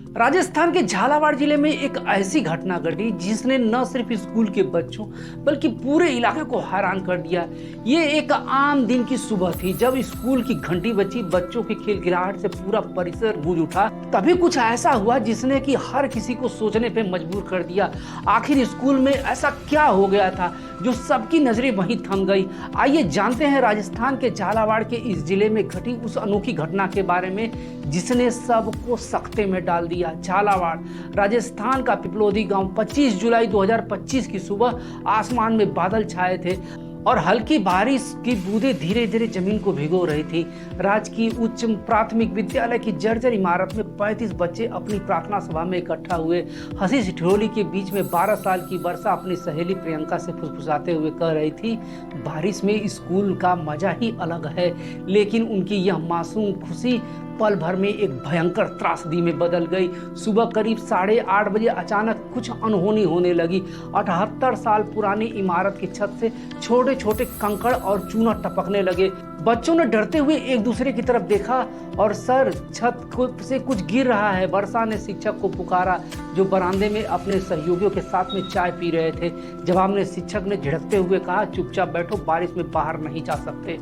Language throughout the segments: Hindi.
राजस्थान के झालावाड़ जिले में एक ऐसी घटना घटी जिसने न सिर्फ स्कूल के बच्चों बल्कि पूरे इलाके को हैरान कर दिया। ये एक आम दिन की सुबह थी जब स्कूल की घंटी बजी, बच्चों की खिलखिलाहट से पूरा परिसर गूंज उठा। तभी कुछ ऐसा हुआ जिसने कि हर किसी को सोचने पे मजबूर कर दिया। आखिर स्कूल में ऐसा क्या हो गया था जो सबकी नजरें वहीं थम गई। आइए जानते हैं राजस्थान के झालावाड़ के इस जिले में घटी उस अनोखी घटना के बारे में जिसने सबको सख्ते में डाल दिया। झालावाड़ राजस्थान का पिपलोदी गांव 25 जुलाई 2025 की सुबह आसमान में बादल छाए थे और हल्की बारिश की बूंदें धीरे धीरे जमीन को भिगो रही थी। राजकीय उच्च प्राथमिक विद्यालय की जर्जर इमारत में 35 बच्चे अपनी प्रार्थना सभा में इकट्ठा हुए। हंसी ठिठोली के बीच में 12 साल की वर्षा अपनी सहेली प्रियंका से फुसफुसाते हुए कह रही थी, बारिश में स्कूल का मजा ही अलग है। लेकिन उनकी यह मासूम खुशी पल भर में एक भयंकर त्रासदी में बदल गई। सुबह करीब 8:30 बजे अचानक कुछ अनहोनी होने लगी। 78 साल पुरानी इमारत की छत से छोटे छोटे कंकड़ और चूना टपकने लगे। बच्चों ने डरते हुए एक दूसरे की तरफ देखा और सर छत से कुछ गिर रहा है। वर्षा ने शिक्षक को पुकारा जो बरामदे में अपने सहयोगियों के साथ में चाय पी रहे थे। जवाब में शिक्षक ने झिड़कते हुए कहा, चुपचाप बैठो, बारिश में बाहर नहीं जा सकते।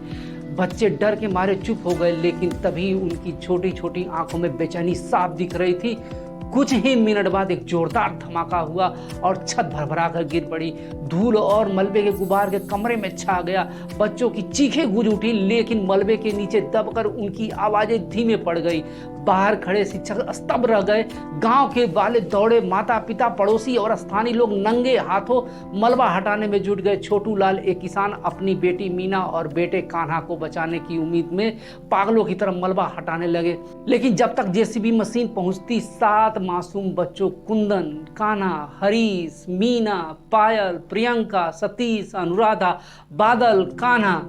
बच्चे डर के मारे चुप हो गए, लेकिन तभी उनकी छोटी छोटी आंखों में बेचैनी साफ दिख रही थी। कुछ ही मिनट बाद एक जोरदार धमाका हुआ और छत भरभरा कर गिर पड़ी। धूल और मलबे के गुबार के कमरे में छा गया। बच्चों की चीखें गूंज उठी, लेकिन मलबे के नीचे दबकर उनकी आवाजें धीमे पड़ गई। बाहर खड़े शिक्षक स्तब्ध रह गए। गांव के वाले दौड़े, माता पिता, पड़ोसी और स्थानीय लोग नंगे हाथों मलबा हटाने में जुट गए। छोटू लाल, एक किसान, अपनी बेटी मीना और बेटे कान्हा को बचाने की उम्मीद में पागलों की तरह मलबा हटाने लगे। लेकिन जब तक जेसीबी मशीन पहुंचती, 7 मासूम बच्चों कुंदन, कान्हा, हरीश, मीना, पायल, प्रियंका, सतीश, अनुराधा, बादल, कान्हा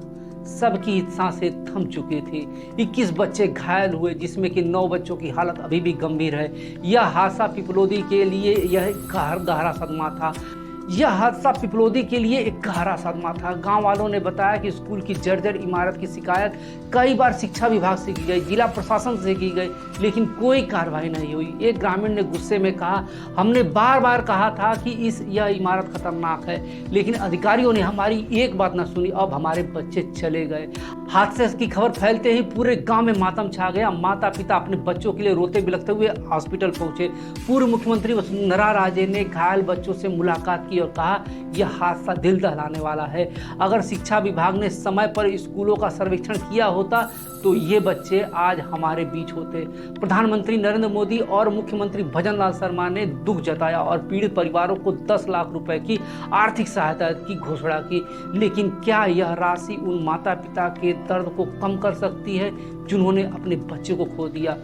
सबकी सांसें थम चुकी थी। 21 बच्चे घायल हुए जिसमें कि 9 बच्चों की हालत अभी भी गंभीर है। यह हादसा पिपलोदी के लिए गहरा सदमा था। एक गहरा सदमा था। गांव वालों ने बताया कि स्कूल की जर्जर इमारत की शिकायत कई बार शिक्षा विभाग से की गई, जिला प्रशासन से की गई, लेकिन कोई कार्रवाई नहीं हुई। एक ग्रामीण ने गुस्से में कहा, हमने बार बार कहा था कि यह इमारत खतरनाक है, लेकिन अधिकारियों ने हमारी एक बात न सुनी। अब हमारे बच्चे चले गए। हादसे की खबर फैलते ही पूरे गांव में मातम छा गया। माता पिता अपने बच्चों के लिए रोते बिलखते हुए हॉस्पिटल पहुंचे। पूर्व मुख्यमंत्री वसुंधरा राजे ने घायल बच्चों से मुलाकात की और कहा, यह हादसा दिल दहलाने वाला है। अगर शिक्षा विभाग ने समय पर स्कूलों का सर्वेक्षण किया होता तो ये बच्चे आज हमारे बीच होते। प्रधानमंत्री नरेंद्र मोदी और मुख्यमंत्री भजन लाल शर्मा ने दुख जताया और पीड़ित परिवारों को 10 लाख रुपए की आर्थिक सहायता की घोषणा की। लेकिन क्या यह राशि उन माता पिता के दर्द को कम कर सकती है जिन्होंने अपने बच्चे को खो दिया?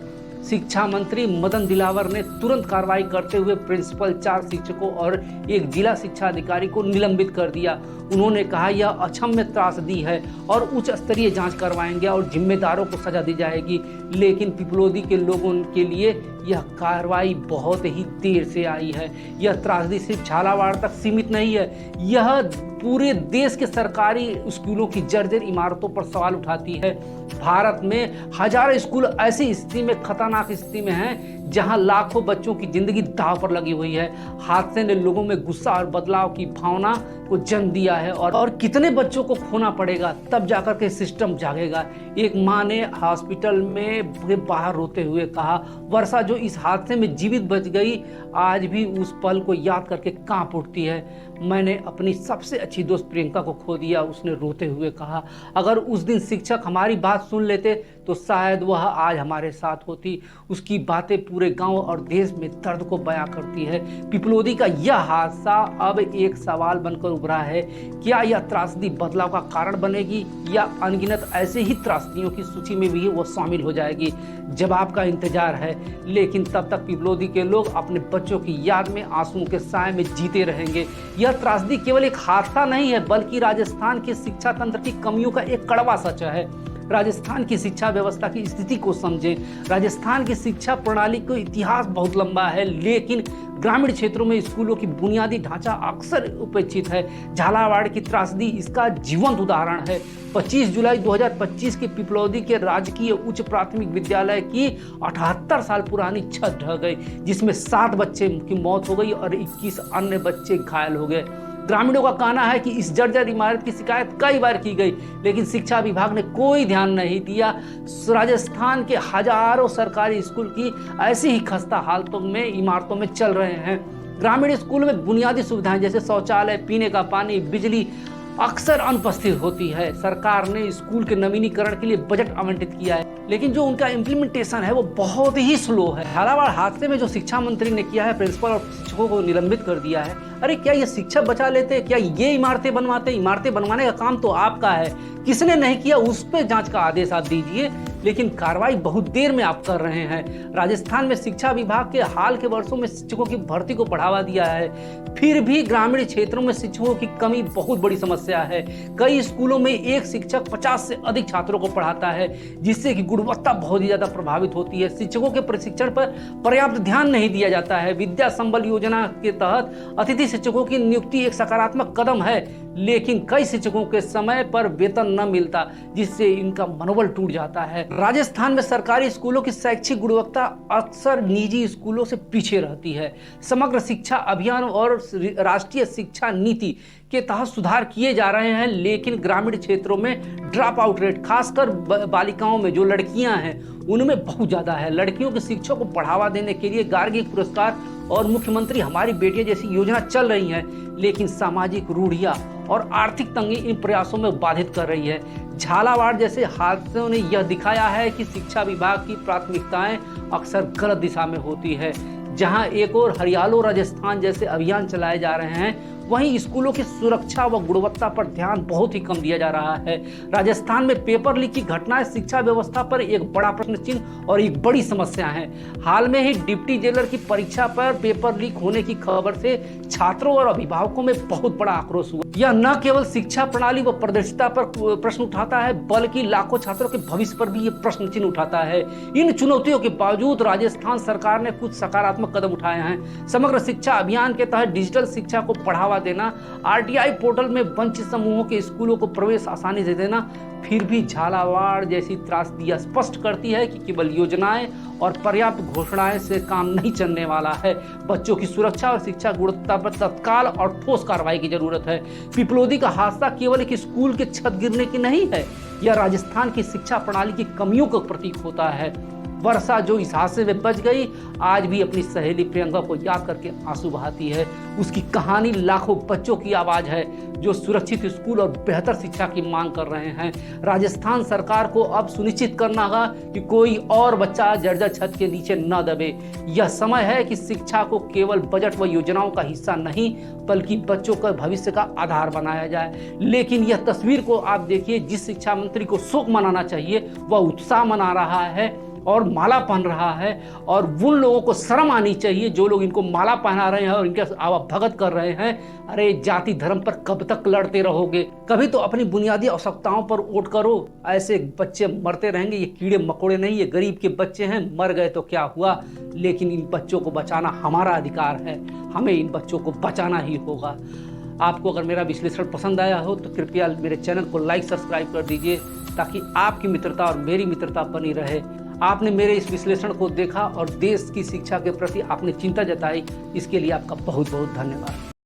शिक्षा मंत्री मदन दिलावर ने तुरंत कार्रवाई करते हुए प्रिंसिपल, 4 शिक्षकों और एक जिला शिक्षा अधिकारी को निलंबित कर दिया। उन्होंने कहा, यह अक्षम्य त्रासदी है और उच्च स्तरीय जांच करवाएंगे और जिम्मेदारों को सजा दी जाएगी। लेकिन पिपलोदी के लोगों के लिए यह कार्रवाई बहुत ही देर से आई है। यह त्रासदी सिर्फ झालावाड़ तक सीमित नहीं है, यह पूरे देश के सरकारी स्कूलों की जर्जर इमारतों पर सवाल उठाती है। भारत में हजारों स्कूल ऐसी स्थिति में, खतरनाक स्थिति में हैं जहां लाखों बच्चों की जिंदगी दांव पर लगी हुई है। हादसे ने लोगों में गुस्सा और बदलाव की भावना को जन्म दिया है और कितने बच्चों को खोना पड़ेगा तब जाकर के सिस्टम जागेगा। एक मां ने हॉस्पिटल में बाहर रोते हुए कहा, वर्षा जो इस हादसे में जीवित बच गई आज भी उस पल को याद करके कांप उठती है। मैंने अपनी सबसे अच्छी दोस्त प्रियंका को खो दिया, उसने रोते हुए कहा। अगर उस दिन शिक्षक हमारी बात सुन लेते तो शायद वह आज हमारे साथ होती। उसकी बातें पूरे गांव और देश में दर्द को बयां करती है। पिपलोदी का यह हादसा अब एक सवाल बनकर उभरा है, क्या यह त्रासदी बदलाव का कारण बनेगी या अनगिनत ऐसे ही त्रासदियों की सूची में भी वो शामिल हो जाएगी? जवाब का इंतजार है। लेकिन तब तक पिपलोदी के लोग अपने बच्चों की याद में आंसुओं के साए में जीते रहेंगे। यह त्रासदी केवल एक हादसा नहीं है, बल्कि राजस्थान के शिक्षा तंत्र की कमियों का एक कड़वा सच है। राजस्थान की शिक्षा व्यवस्था की स्थिति को समझें। राजस्थान की शिक्षा प्रणाली का इतिहास बहुत लंबा है, लेकिन ग्रामीण क्षेत्रों में स्कूलों की बुनियादी ढांचा अक्सर उपेक्षित है। झालावाड़ की त्रासदी इसका जीवंत उदाहरण है। 25 जुलाई 2025 के पिपलौदी के राजकीय उच्च प्राथमिक विद्यालय की 78 साल पुरानी छत ढह गई, जिसमें 7 बच्चे की मौत हो गई और 21 अन्य बच्चे घायल हो गए। ग्रामीणों का कहना है कि इस जर्जर इमारत की शिकायत कई बार की गई, लेकिन शिक्षा विभाग ने कोई ध्यान नहीं दिया। राजस्थान के हजारों सरकारी स्कूल की ऐसी ही खस्ता हालतों में इमारतों में चल रहे हैं। ग्रामीण स्कूल में बुनियादी सुविधाएं जैसे शौचालय, पीने का पानी, बिजली अक्सर अनुपस्थित होती है। सरकार ने स्कूल के नवीनीकरण के लिए बजट आवंटित किया है, लेकिन जो उनका इम्प्लीमेंटेशन है वो बहुत ही स्लो है। झालावाड़ हादसे में जो शिक्षा मंत्री ने किया है, प्रिंसिपल और शिक्षकों को निलंबित कर दिया है। अरे क्या ये शिक्षक बचा लेते? क्या ये इमारतें बनवाते? इमारतें बनवाने का काम तो आपका है, किसने नहीं किया उस पर जांच का आदेश आप दीजिए, लेकिन कार्रवाई बहुत देर में आप कर रहे हैं। राजस्थान में शिक्षा विभाग के हाल के वर्षों में शिक्षकों की भर्ती को बढ़ावा दिया है, फिर भी ग्रामीण क्षेत्रों में शिक्षकों की कमी बहुत बड़ी समस्या है। कई स्कूलों में एक शिक्षक 50 से अधिक छात्रों को पढ़ाता है, जिससे कि गुणवत्ता बहुत ही ज्यादा प्रभावित होती है। शिक्षकों के प्रशिक्षण पर पर्याप्त ध्यान नहीं दिया जाता है। विद्या संबल योजना के तहत अतिथि शिक्षकों की नियुक्ति एक सकारात्मक कदम है, लेकिन कई शिक्षकों के समय पर वेतन न मिलता, जिससे इनका मनोबल टूट जाता है। राजस्थान में सरकारी स्कूलों की शैक्षिक गुणवत्ता अक्सर निजी स्कूलों से पीछे रहती है। समग्र शिक्षा अभियान और राष्ट्रीय शिक्षा नीति के तहत सुधार किए जा रहे हैं, लेकिन ग्रामीण क्षेत्रों में ड्रॉप आउट रेट, खासकर बालिकाओं में जो लड़कियां हैं उनमें बहुत ज्यादा है। लड़कियों की शिक्षा को बढ़ावा देने के लिए गार्गी पुरस्कार और मुख्यमंत्री हमारी बेटियां जैसी योजना चल रही हैं, लेकिन सामाजिक रूढ़ियां और आर्थिक तंगी इन प्रयासों में बाधित कर रही है। झालावाड़ जैसे हादसों ने यह दिखाया है कि शिक्षा विभाग की प्राथमिकताएं अक्सर गलत दिशा में होती है। जहां एक और हरियालो राजस्थान जैसे अभियान चलाए जा रहे हैं, वहीं स्कूलों की सुरक्षा व गुणवत्ता पर ध्यान बहुत ही कम दिया जा रहा है। राजस्थान में पेपर लीक की घटनाएं शिक्षा व्यवस्था पर एक बड़ा प्रश्न चिन्ह और एक बड़ी समस्या है। हाल में ही डिप्टी जेलर की परीक्षा पर पेपर लीक होने की खबर से छात्रों और अभिभावकों में बहुत बड़ा आक्रोश हुआ। यह न केवल शिक्षा प्रणाली व पारदर्शिता पर प्रश्न उठाता है, बल्कि लाखों छात्रों के भविष्य पर भी ये प्रश्न चिन्ह उठाता है। इन चुनौतियों के बावजूद राजस्थान सरकार ने कुछ सकारात्मक कदम उठाए हैं। समग्र शिक्षा अभियान के तहत डिजिटल शिक्षा को बढ़ावा देना, आरटीआई पोर्टल में वंचित समूहों के स्कूलों को प्रवेश आसानी से देना, फिर भी झालावाड़ जैसी त्रासदी स्पष्ट करती है कि केवल योजनाएं और पर्याप्त घोषणाएं से काम नहीं चलने वाला है। बच्चों की सुरक्षा और शिक्षा गुणवत्ता पर तत्काल और ठोस कार्रवाई की जरूरत है। पिपलौदी का हादसा केवल एक स्कूल के छत गिरने की नहीं है, यह राजस्थान की शिक्षा प्रणाली की कमियों का प्रतीक होता है। वर्षा जो इस हादसे में बच गई, आज भी अपनी सहेली प्रियंका को याद करके आंसू बहाती है। उसकी कहानी लाखों बच्चों की आवाज है जो सुरक्षित स्कूल और बेहतर शिक्षा की मांग कर रहे हैं। राजस्थान सरकार को अब सुनिश्चित करना होगा कि कोई और बच्चा जर्जर छत के नीचे न दबे। यह समय है कि शिक्षा को केवल बजट व योजनाओं का हिस्सा नहीं, बल्कि बच्चों का भविष्य का आधार बनाया जाए। लेकिन यह तस्वीर को आप देखिए, जिस शिक्षा मंत्री को शोक मनाना चाहिए वह उत्साह मना रहा है और माला पहन रहा है, और उन लोगों को शर्म आनी चाहिए जो लोग इनको माला पहना रहे हैं और इनके भगत कर रहे हैं। अरे जाति धर्म पर कब तक लड़ते रहोगे? कभी तो अपनी बुनियादी आवश्यकताओं पर वोट करो। ऐसे बच्चे मरते रहेंगे, ये कीड़े मकोड़े नहीं, ये गरीब के बच्चे हैं। मर गए तो क्या हुआ, लेकिन इन बच्चों को बचाना हमारा अधिकार है, हमें इन बच्चों को बचाना ही होगा। आपको अगर मेरा विश्लेषण पसंद आया हो तो कृपया मेरे चैनल को लाइक सब्सक्राइब कर दीजिए, ताकि आपकी मित्रता और मेरी मित्रता बनी रहे। आपने मेरे इस विश्लेषण को देखा और देश की शिक्षा के प्रति आपने चिंता जताई, इसके लिए आपका बहुत बहुत धन्यवाद।